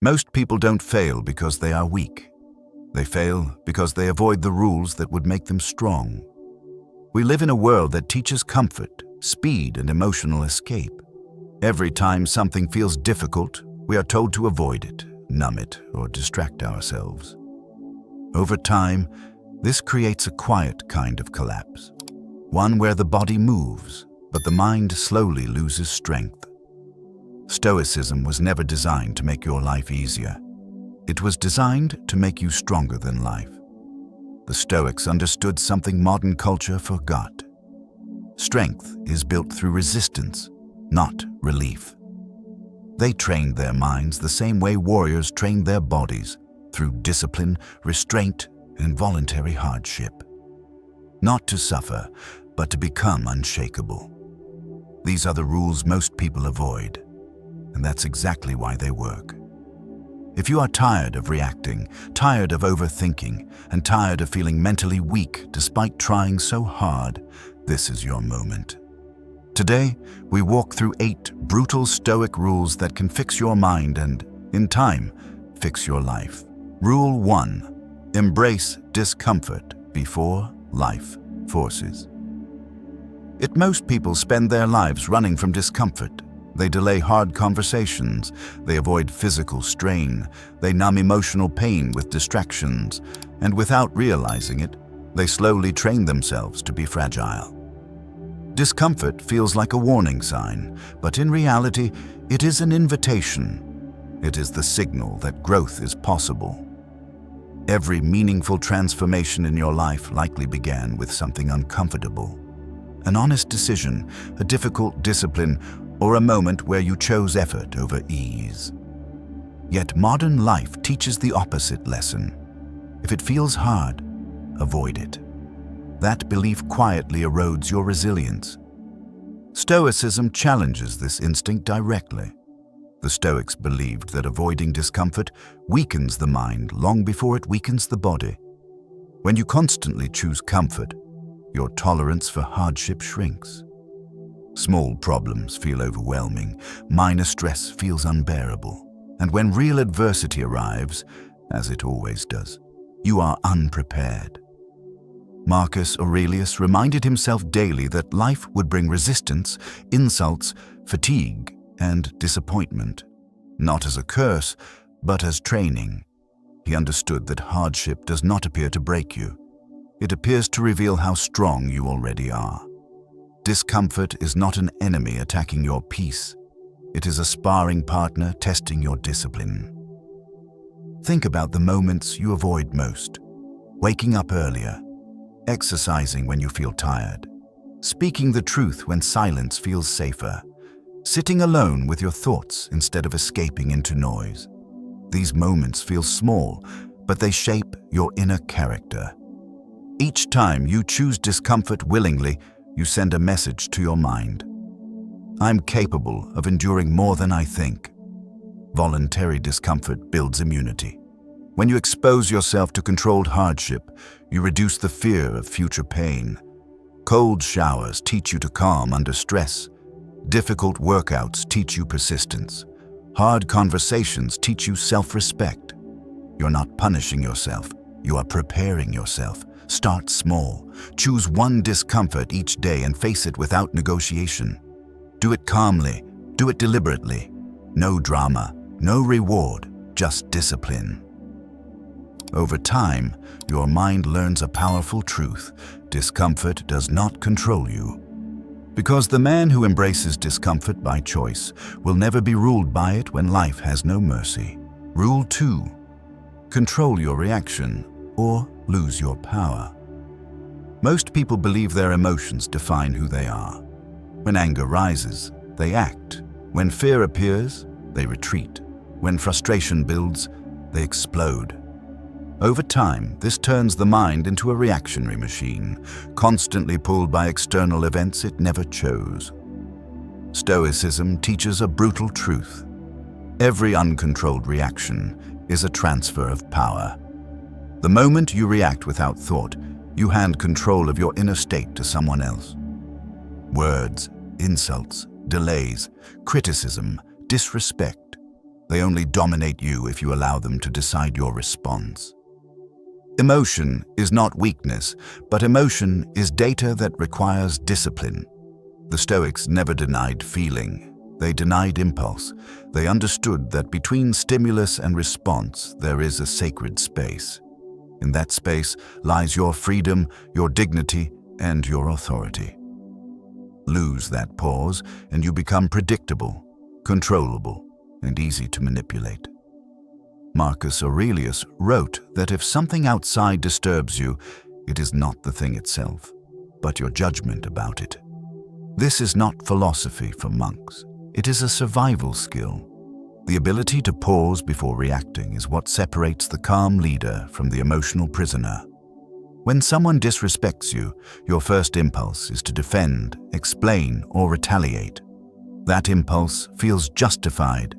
Most people don't fail because they are weak. They fail because they avoid the rules that would make them strong. We live in a world that teaches comfort, speed, and emotional escape. Every time something feels difficult, we are told to avoid it, numb it, or distract ourselves. Over time, this creates a quiet kind of collapse, one where the body moves, but the mind slowly loses strength. Stoicism was never designed to make your life easier. It was designed to make you stronger than life. The Stoics understood something modern culture forgot. Strength is built through resistance, not relief. They trained their minds the same way warriors trained their bodies, through discipline, restraint, and voluntary hardship. Not to suffer, but to become unshakable. These are the rules most people avoid, and that's exactly why they work. If you are tired of reacting, tired of overthinking, and tired of feeling mentally weak despite trying so hard, this is your moment. Today, we walk through 8 brutal Stoic rules that can fix your mind and, in time, fix your life. Rule 1. Embrace discomfort before life forces. Most people spend their lives running from discomfort. They delay hard conversations, they avoid physical strain, they numb emotional pain with distractions, and without realizing it, they slowly train themselves to be fragile. Discomfort feels like a warning sign, but in reality, it is an invitation. It is the signal that growth is possible. Every meaningful transformation in your life likely began with something uncomfortable. An honest decision, a difficult discipline, or a moment where you chose effort over ease. Yet modern life teaches the opposite lesson. If it feels hard, avoid it. That belief quietly erodes your resilience. Stoicism challenges this instinct directly. The Stoics believed that avoiding discomfort weakens the mind long before it weakens the body. When you constantly choose comfort, your tolerance for hardship shrinks. Small problems feel overwhelming, minor stress feels unbearable, and when real adversity arrives, as it always does, you are unprepared. Marcus Aurelius reminded himself daily that life would bring resistance, insults, fatigue, and disappointment, not as a curse, but as training. He understood that hardship does not appear to break you. It appears to reveal how strong you already are. Discomfort is not an enemy attacking your peace. It is a sparring partner testing your discipline. Think about the moments you avoid most. Waking up earlier, exercising when you feel tired, speaking the truth when silence feels safer, sitting alone with your thoughts instead of escaping into noise. These moments feel small, but they shape your inner character. Each time you choose discomfort willingly, you send a message to your mind. I'm capable of enduring more than I think. Voluntary discomfort builds immunity. When you expose yourself to controlled hardship, you reduce the fear of future pain. Cold showers teach you to calm under stress. Difficult workouts teach you persistence. Hard conversations teach you self-respect. You're not punishing yourself, you are preparing yourself. Start small. Choose one discomfort each day and face it without negotiation. Do it calmly. Do it deliberately. No drama, no reward, just discipline. Over time, your mind learns a powerful truth. Discomfort does not control you. Because the man who embraces discomfort by choice will never be ruled by it when life has no mercy. Rule 2. Control your reaction or lose your power. Most people believe their emotions define who they are. When anger rises, they act. When fear appears, they retreat. When frustration builds, they explode. Over time, this turns the mind into a reactionary machine, constantly pulled by external events it never chose. Stoicism teaches a brutal truth. Every uncontrolled reaction is a transfer of power. The moment you react without thought, you hand control of your inner state to someone else. Words, insults, delays, criticism, disrespect. They only dominate you if you allow them to decide your response. Emotion is not weakness, but emotion is data that requires discipline. The Stoics never denied feeling. They denied impulse. They understood that between stimulus and response, there is a sacred space. In that space lies your freedom, your dignity, and your authority. Lose that pause, and you become predictable, controllable, and easy to manipulate. Marcus Aurelius wrote that if something outside disturbs you, it is not the thing itself, but your judgment about it. This is not philosophy for monks. It is a survival skill. The ability to pause before reacting is what separates the calm leader from the emotional prisoner. When someone disrespects you, your first impulse is to defend, explain, or retaliate. That impulse feels justified.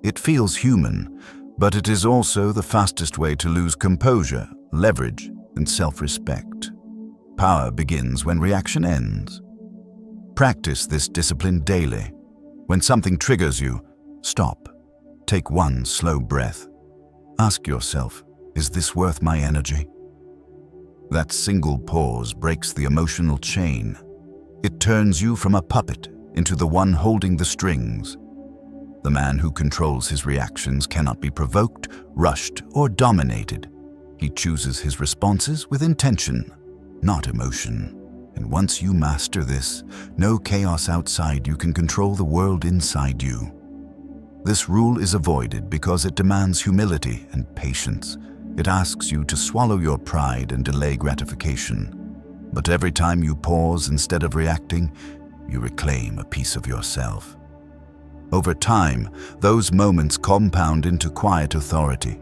It feels human, but it is also the fastest way to lose composure, leverage, and self-respect. Power begins when reaction ends. Practice this discipline daily. When something triggers you, stop. Take one slow breath. Ask yourself, is this worth my energy? That single pause breaks the emotional chain. It turns you from a puppet into the one holding the strings. The man who controls his reactions cannot be provoked, rushed, or dominated. He chooses his responses with intention, not emotion. And once you master this, no chaos outside you can control the world inside you. This rule is avoided because it demands humility and patience. It asks you to swallow your pride and delay gratification. But every time you pause instead of reacting, you reclaim a piece of yourself. Over time, those moments compound into quiet authority,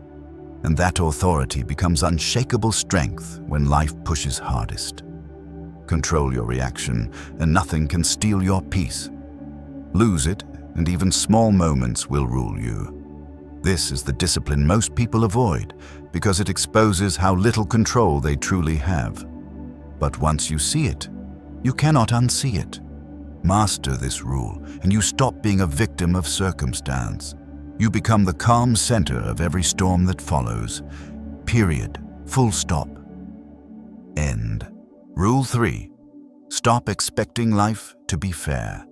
and that authority becomes unshakable strength when life pushes hardest. Control your reaction, and nothing can steal your peace. Lose it, and even small moments will rule you. This is the discipline most people avoid because it exposes how little control they truly have. But once you see it, you cannot unsee it. Master this rule, and you stop being a victim of circumstance. You become the calm center of every storm that follows. Period. Full stop. End. Rule 3. Stop expecting life to be fair.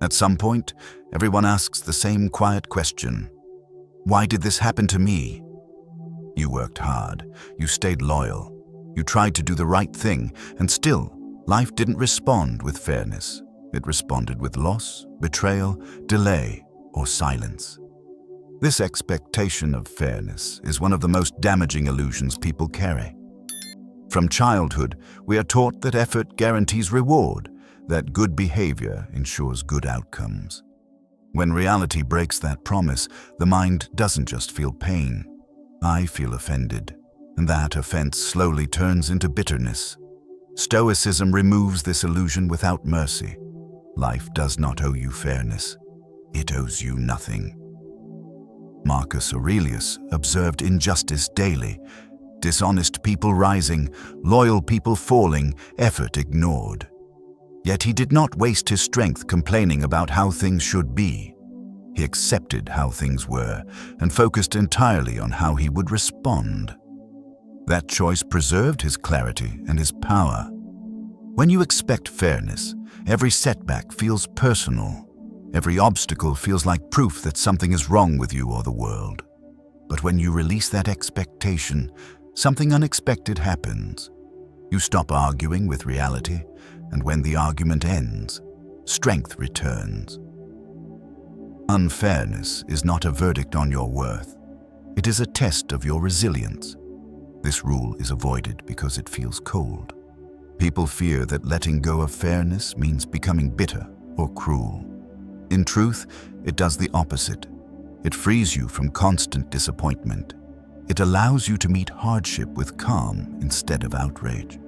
At some point, everyone asks the same quiet question. Why did this happen to me? You worked hard. You stayed loyal. You tried to do the right thing, and still, life didn't respond with fairness. It responded with loss, betrayal, delay, or silence. This expectation of fairness is one of the most damaging illusions people carry. From childhood, we are taught that effort guarantees reward, that good behavior ensures good outcomes. When reality breaks that promise, the mind doesn't just feel pain. I feel offended, and that offense slowly turns into bitterness. Stoicism removes this illusion without mercy. Life does not owe you fairness. It owes you nothing. Marcus Aurelius observed injustice daily. Dishonest people rising, loyal people falling, effort ignored. Yet he did not waste his strength complaining about how things should be. He accepted how things were and focused entirely on how he would respond. That choice preserved his clarity and his power. When you expect fairness, every setback feels personal. Every obstacle feels like proof that something is wrong with you or the world. But when you release that expectation, something unexpected happens. You stop arguing with reality, and when the argument ends, strength returns. Unfairness is not a verdict on your worth. It is a test of your resilience. This rule is avoided because it feels cold. People fear that letting go of fairness means becoming bitter or cruel. In truth, it does the opposite. It frees you from constant disappointment. It allows you to meet hardship with calm instead of outrage.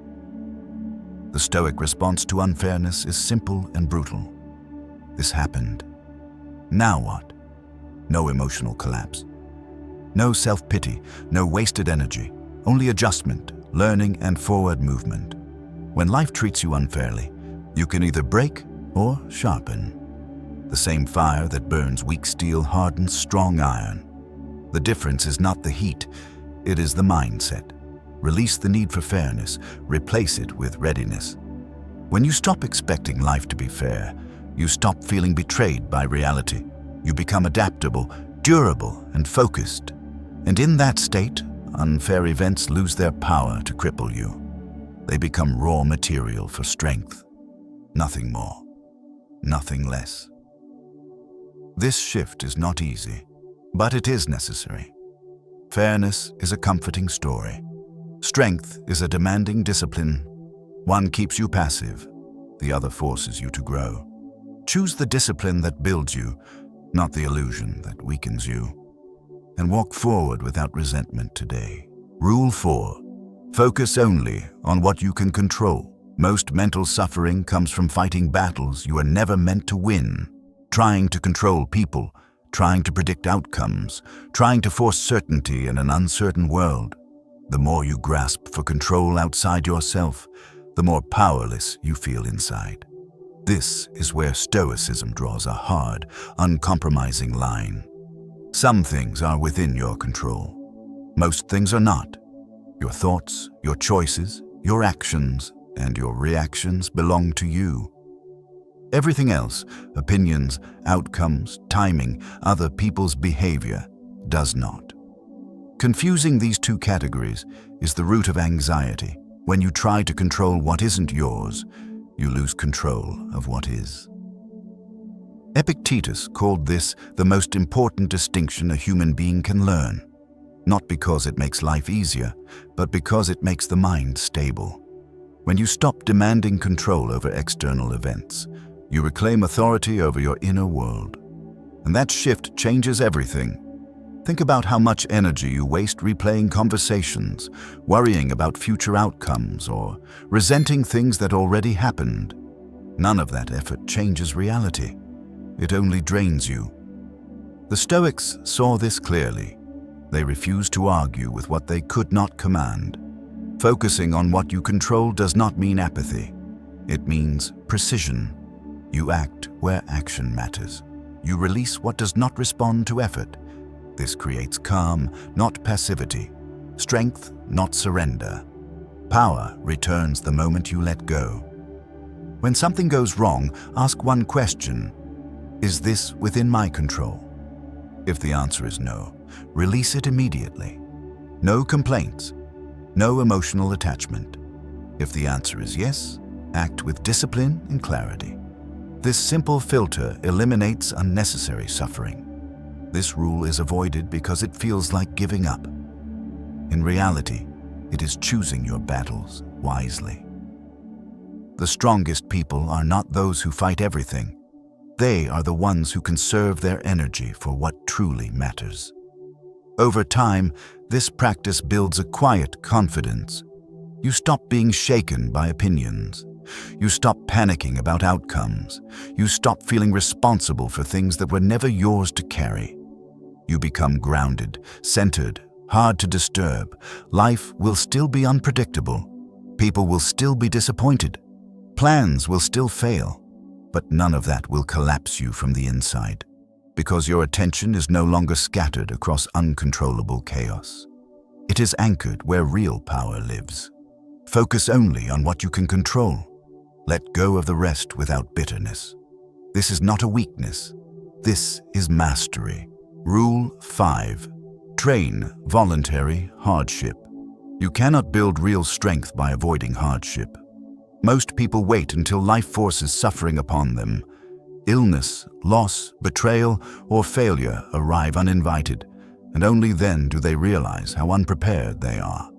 The Stoic response to unfairness is simple and brutal. This happened. Now what? No emotional collapse. No self-pity, no wasted energy, only adjustment, learning, and forward movement. When life treats you unfairly, you can either break or sharpen. The same fire that burns weak steel hardens strong iron. The difference is not the heat, it is the mindset. Release the need for fairness, replace it with readiness. When you stop expecting life to be fair, you stop feeling betrayed by reality. You become adaptable, durable, and focused. And in that state, unfair events lose their power to cripple you. They become raw material for strength. Nothing more, nothing less. This shift is not easy, but it is necessary. Fairness is a comforting story. Strength is a demanding discipline. One keeps you passive, the other forces you to grow. Choose the discipline that builds you, not the illusion that weakens you. And walk forward without resentment today. Rule 4. Focus only on what you can control. Most mental suffering comes from fighting battles you are never meant to win. Trying to control people, trying to predict outcomes, trying to force certainty in an uncertain world. The more you grasp for control outside yourself, the more powerless you feel inside. This is where Stoicism draws a hard, uncompromising line. Some things are within your control. Most things are not. Your thoughts, your choices, your actions, and your reactions belong to you. Everything else, opinions, outcomes, timing, other people's behavior, does not. Confusing these two categories is the root of anxiety. When you try to control what isn't yours, you lose control of what is. Epictetus called this the most important distinction a human being can learn, not because it makes life easier, but because it makes the mind stable. When you stop demanding control over external events, you reclaim authority over your inner world. And that shift changes everything. Think about how much energy you waste replaying conversations, worrying about future outcomes, or resenting things that already happened. None of that effort changes reality. It only drains you. The Stoics saw this clearly. They refused to argue with what they could not command. Focusing on what you control does not mean apathy. It means precision. You act where action matters. You release what does not respond to effort. This creates calm, not passivity. Strength, not surrender. Power returns the moment you let go. When something goes wrong, ask one question. Is this within my control? If the answer is no, release it immediately. No complaints. No emotional attachment. If the answer is yes, act with discipline and clarity. This simple filter eliminates unnecessary suffering. This rule is avoided because it feels like giving up. In reality, it is choosing your battles wisely. The strongest people are not those who fight everything. They are the ones who conserve their energy for what truly matters. Over time, this practice builds a quiet confidence. You stop being shaken by opinions. You stop panicking about outcomes. You stop feeling responsible for things that were never yours to carry. You become grounded, centered, hard to disturb. Life will still be unpredictable. People will still be disappointed. Plans will still fail. But none of that will collapse you from the inside, because your attention is no longer scattered across uncontrollable chaos. It is anchored where real power lives. Focus only on what you can control. Let go of the rest without bitterness. This is not a weakness. This is mastery. Rule 5. Train voluntary hardship. You cannot build real strength by avoiding hardship. Most people wait until life forces suffering upon them. Illness, loss, betrayal, or failure arrive uninvited, and only then do they realize how unprepared they are.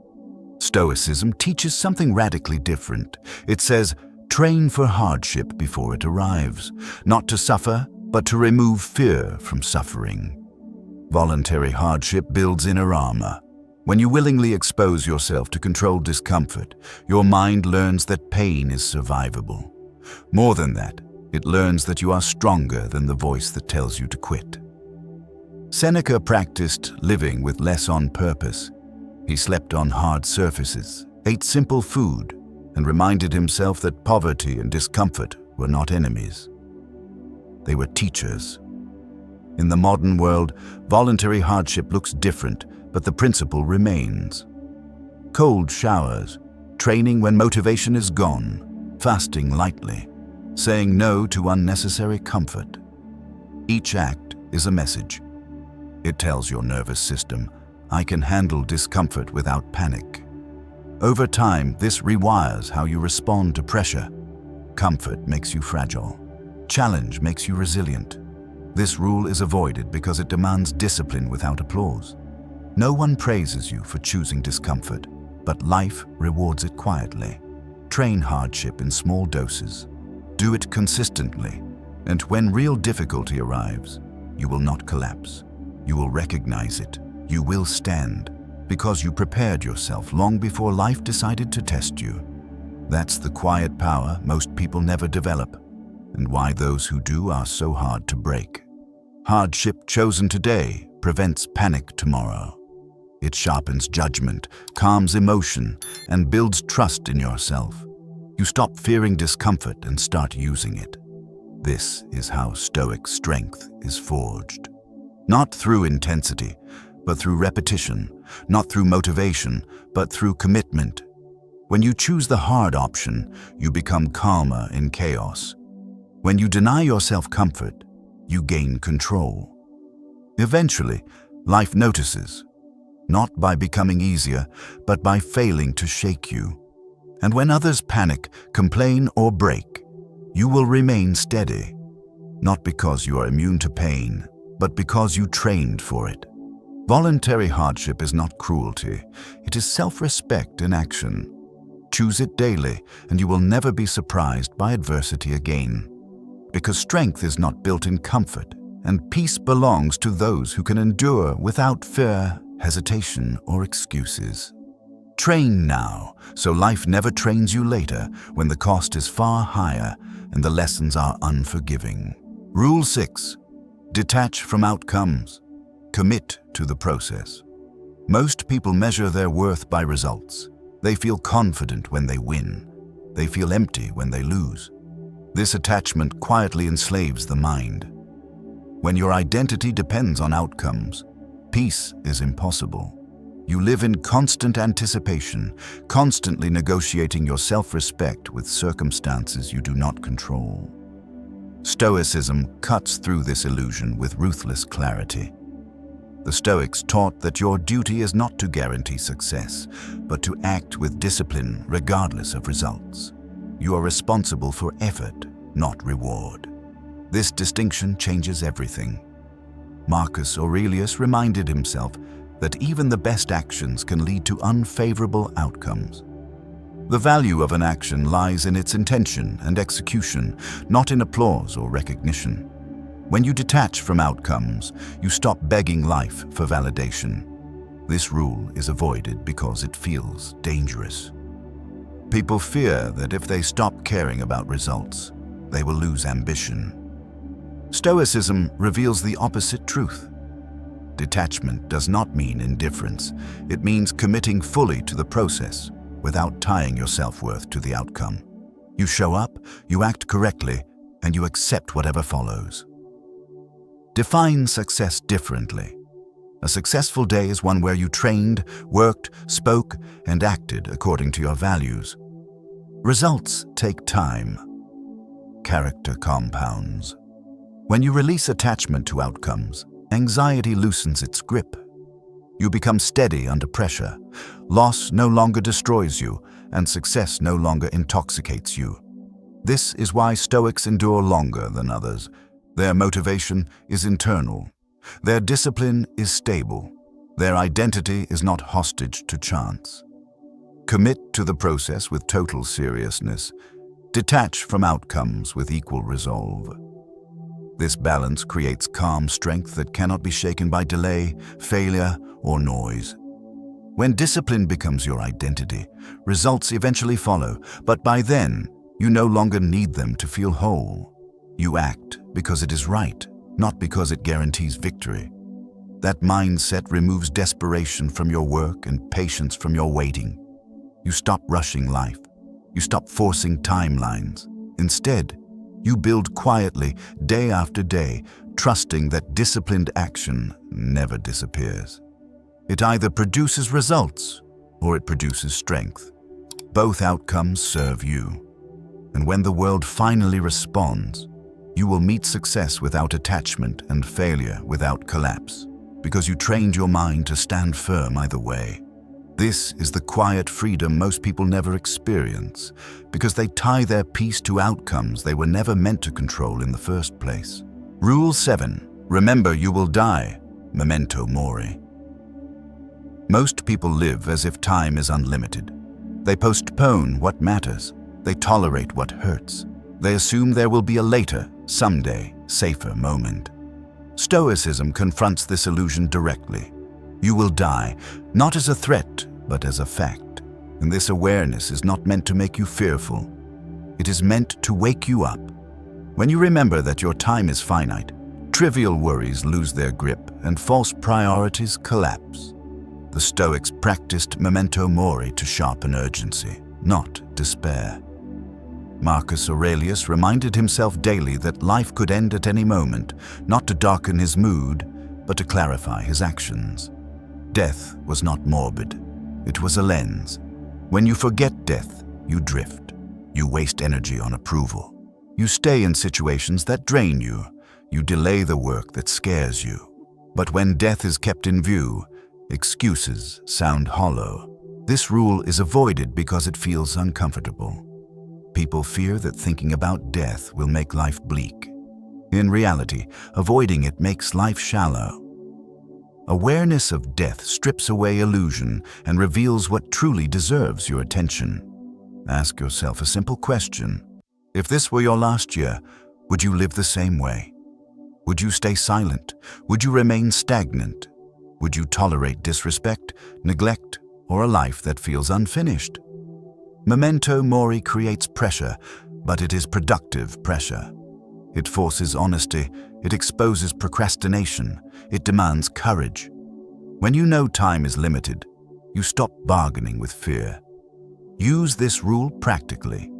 Stoicism teaches something radically different. It says, train for hardship before it arrives, not to suffer, but to remove fear from suffering. Voluntary hardship builds inner armor. When you willingly expose yourself to controlled discomfort, your mind learns that pain is survivable. More than that, it learns that you are stronger than the voice that tells you to quit. Seneca practiced living with less on purpose. He slept on hard surfaces, ate simple food, and reminded himself that poverty and discomfort were not enemies. they were teachers. In the modern world, voluntary hardship looks different, but the principle remains. Cold showers, training when motivation is gone, fasting lightly, saying no to unnecessary comfort. Each act is a message. It tells your nervous system, I can handle discomfort without panic. Over time, this rewires how you respond to pressure. Comfort makes you fragile. Challenge makes you resilient. This rule is avoided because it demands discipline without applause. No one praises you for choosing discomfort, but life rewards it quietly. Train hardship in small doses. Do it consistently, and when real difficulty arrives, you will not collapse. You will recognize it. You will stand, because you prepared yourself long before life decided to test you. That's the quiet power most people never develop, and why those who do are so hard to break. Hardship chosen today prevents panic tomorrow. It sharpens judgment, calms emotion, and builds trust in yourself. You stop fearing discomfort and start using it. This is how Stoic strength is forged. Not through intensity, but through repetition. Not through motivation, but through commitment. When you choose the hard option, you become calmer in chaos. When you deny yourself comfort, you gain control. Eventually, life notices, not by becoming easier, but by failing to shake you. And when others panic, complain, or break, you will remain steady, not because you are immune to pain, but because you trained for it. Voluntary hardship is not cruelty, it is self-respect in action. Choose it daily, and you will never be surprised by adversity again. Because strength is not built in comfort, and peace belongs to those who can endure without fear, hesitation, or excuses. Train now, so life never trains you later when the cost is far higher and the lessons are unforgiving. Rule 6. Detach from outcomes. Commit to the process. Most people measure their worth by results. They feel confident when they win. They feel empty when they lose. This attachment quietly enslaves the mind. When your identity depends on outcomes, peace is impossible. You live in constant anticipation, constantly negotiating your self-respect with circumstances you do not control. Stoicism cuts through this illusion with ruthless clarity. The Stoics taught that your duty is not to guarantee success, but to act with discipline regardless of results. You are responsible for effort, not reward. This distinction changes everything. Marcus Aurelius reminded himself that even the best actions can lead to unfavorable outcomes. The value of an action lies in its intention and execution, not in applause or recognition. When you detach from outcomes, you stop begging life for validation. This rule is avoided because it feels dangerous. People fear that if they stop caring about results, they will lose ambition. Stoicism reveals the opposite truth. Detachment does not mean indifference. It means committing fully to the process without tying your self-worth to the outcome. You show up, you act correctly, and you accept whatever follows. Define success differently. A successful day is one where you trained, worked, spoke, and acted according to your values. Results take time. Character compounds. When you release attachment to outcomes, anxiety loosens its grip. You become steady under pressure. Loss no longer destroys you, and success no longer intoxicates you. This is why Stoics endure longer than others. Their motivation is internal. Their discipline is stable. Their identity is not hostage to chance. Commit to the process with total seriousness. Detach from outcomes with equal resolve. This balance creates calm strength that cannot be shaken by delay, failure, or noise. When discipline becomes your identity, results eventually follow, but by then, you no longer need them to feel whole. You act because it is right, not because it guarantees victory. That mindset removes desperation from your work and patience from your waiting. You stop rushing life. You stop forcing timelines. Instead, You build quietly, day after day, trusting that disciplined action never disappears. It either produces results or it produces strength. Both outcomes serve you. And when the world finally responds, you will meet success without attachment and failure without collapse, because you trained your mind to stand firm either way. This is the quiet freedom most people never experience, because they tie their peace to outcomes they were never meant to control in the first place. Rule 7. Remember you will die. Memento mori. Most people live as if time is unlimited. They postpone what matters. They tolerate what hurts. They assume there will be a later, someday, safer moment. Stoicism confronts this illusion directly. You will die, not as a threat, but as a fact. And this awareness is not meant to make you fearful. It is meant to wake you up. When you remember that your time is finite, trivial worries lose their grip and false priorities collapse. The Stoics practiced memento mori to sharpen urgency, not despair. Marcus Aurelius reminded himself daily that life could end at any moment, not to darken his mood, but to clarify his actions. Death was not morbid. It was a lens. When you forget death, you drift. You waste energy on approval. You stay in situations that drain you. You delay the work that scares you. But when death is kept in view, excuses sound hollow. This rule is avoided because it feels uncomfortable. People fear that thinking about death will make life bleak. In reality, avoiding it makes life shallow. Awareness of death strips away illusion and reveals what truly deserves your attention. Ask yourself a simple question. If this were your last year, would you live the same way? Would you stay silent? Would you remain stagnant? Would you tolerate disrespect, neglect, or a life that feels unfinished? Memento mori creates pressure, but it is productive pressure. It forces honesty, it exposes procrastination, it demands courage. When you know time is limited, you stop bargaining with fear. Use this rule practically.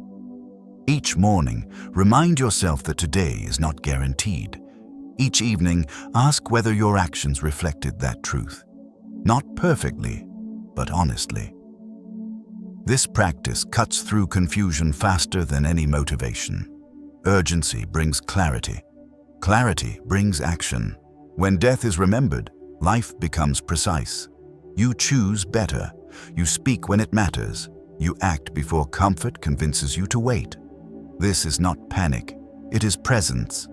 Each morning, remind yourself that today is not guaranteed. Each evening, ask whether your actions reflected that truth. Not perfectly, but honestly. This practice cuts through confusion faster than any motivation. Urgency brings clarity. Clarity brings action. When death is remembered, life becomes precise. You choose better. You speak when it matters. You act before comfort convinces you to wait. This is not panic. It is presence.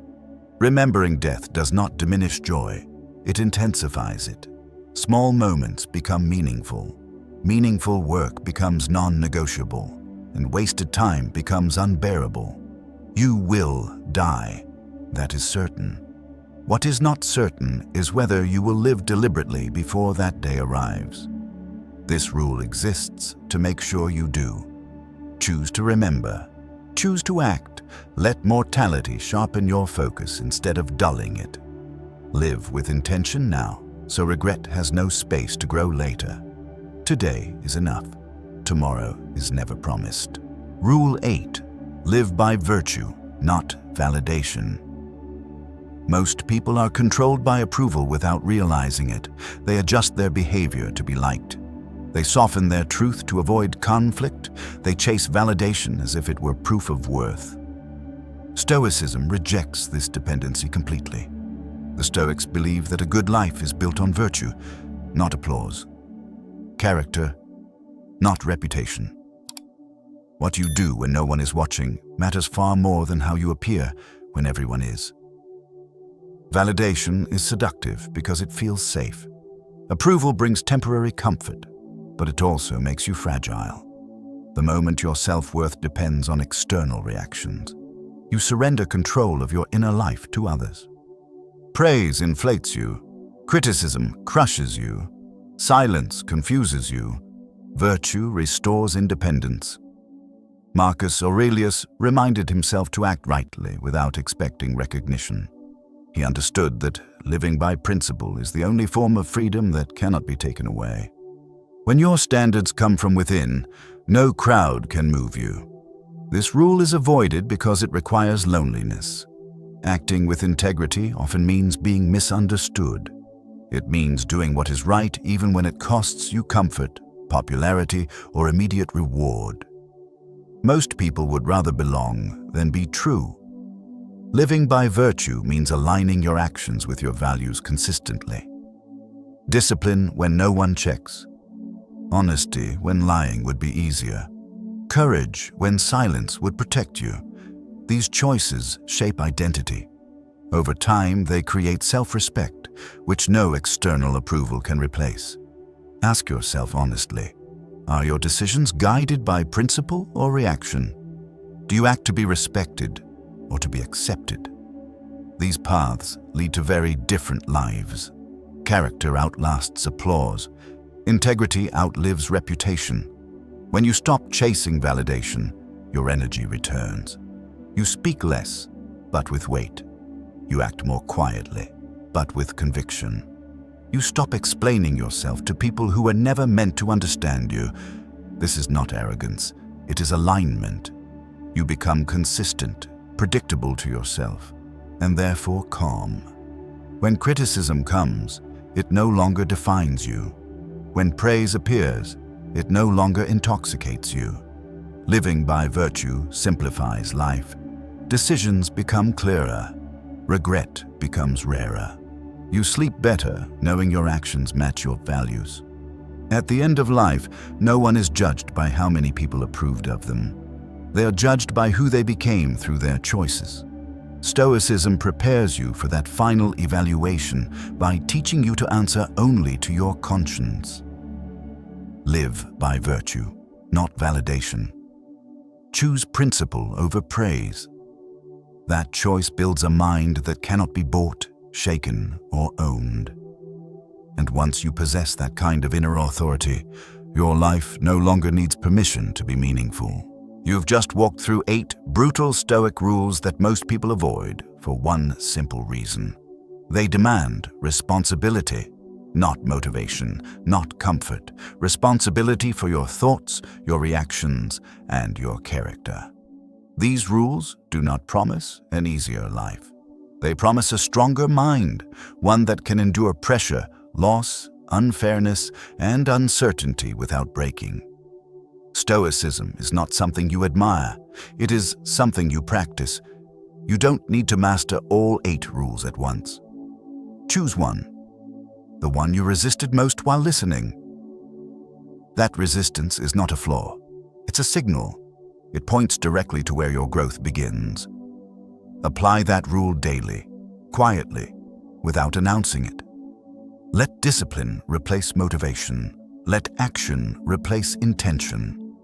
Remembering death does not diminish joy. It intensifies it. Small moments become meaningful. Meaningful work becomes non-negotiable, and wasted time becomes unbearable. You will die. That is certain. What is not certain is whether you will live deliberately before that day arrives. This rule exists to make sure you do. Choose to remember. Choose to act. Let mortality sharpen your focus instead of dulling it. Live with intention now, so regret has no space to grow later. Today is enough. Tomorrow is never promised. Rule 8. Live by virtue, not validation. Most people are controlled by approval without realizing it. They adjust their behavior to be liked. They soften their truth to avoid conflict. They chase validation as if it were proof of worth. Stoicism rejects this dependency completely. The Stoics believe that a good life is built on virtue, not applause. Character, not reputation. What you do when no one is watching matters far more than how you appear when everyone is. Validation is seductive because it feels safe. Approval brings temporary comfort, but it also makes you fragile. The moment your self-worth depends on external reactions, you surrender control of your inner life to others. Praise inflates you. Criticism crushes you. Silence confuses you. Virtue restores independence. Marcus Aurelius reminded himself to act rightly without expecting recognition. He understood that living by principle is the only form of freedom that cannot be taken away. When your standards come from within, no crowd can move you. This rule is avoided because it requires loneliness. Acting with integrity often means being misunderstood. It means doing what is right even when it costs you comfort, popularity, or immediate reward. Most people would rather belong than be true. Living by virtue means aligning your actions with your values consistently. Discipline when no one checks. Honesty when lying would be easier. Courage when silence would protect you. These choices shape identity. Over time, they create self-respect, which no external approval can replace. Ask yourself honestly, are your decisions guided by principle or reaction? Do you act to be respected or to be accepted? These paths lead to very different lives. Character outlasts applause. Integrity outlives reputation. When you stop chasing validation, your energy returns. You speak less, but with weight. You act more quietly, but with conviction. You stop explaining yourself to people who were never meant to understand you. This is not arrogance, it is alignment. You become consistent, predictable to yourself, and therefore calm. When criticism comes, it no longer defines you. When praise appears, it no longer intoxicates you. Living by virtue simplifies life. Decisions become clearer. Regret becomes rarer. You sleep better knowing your actions match your values. At the end of life, no one is judged by how many people approved of them. They are judged by who they became through their choices. Stoicism prepares you for that final evaluation by teaching you to answer only to your conscience. Live by virtue, not validation. Choose principle over praise. That choice builds a mind that cannot be bought, shaken, or owned. And once you possess that kind of inner authority, your life no longer needs permission to be meaningful. You've just walked through 8 brutal Stoic rules that most people avoid for one simple reason. They demand responsibility. Not motivation, not comfort. Responsibility for your thoughts, your reactions, and your character. These rules do not promise an easier life. They promise a stronger mind, one that can endure pressure, loss, unfairness, and uncertainty without breaking. Stoicism is not something you admire. It is something you practice. You don't need to master all 8 rules at once. Choose one. The one you resisted most while listening. That resistance is not a flaw. It's a signal. It points directly to where your growth begins. Apply that rule daily, quietly, without announcing it. Let discipline replace motivation. Let action replace intention.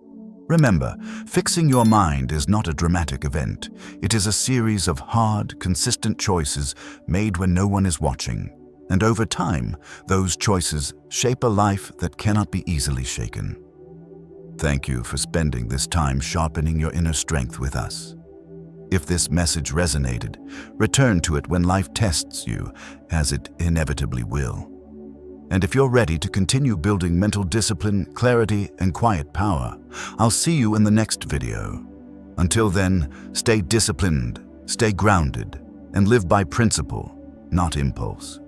Remember, fixing your mind is not a dramatic event. It is a series of hard, consistent choices made when no one is watching. And over time, those choices shape a life that cannot be easily shaken. Thank you for spending this time sharpening your inner strength with us. If this message resonated, return to it when life tests you, as it inevitably will. And if you're ready to continue building mental discipline, clarity, and quiet power, I'll see you in the next video. Until then, stay disciplined, stay grounded, and live by principle, not impulse.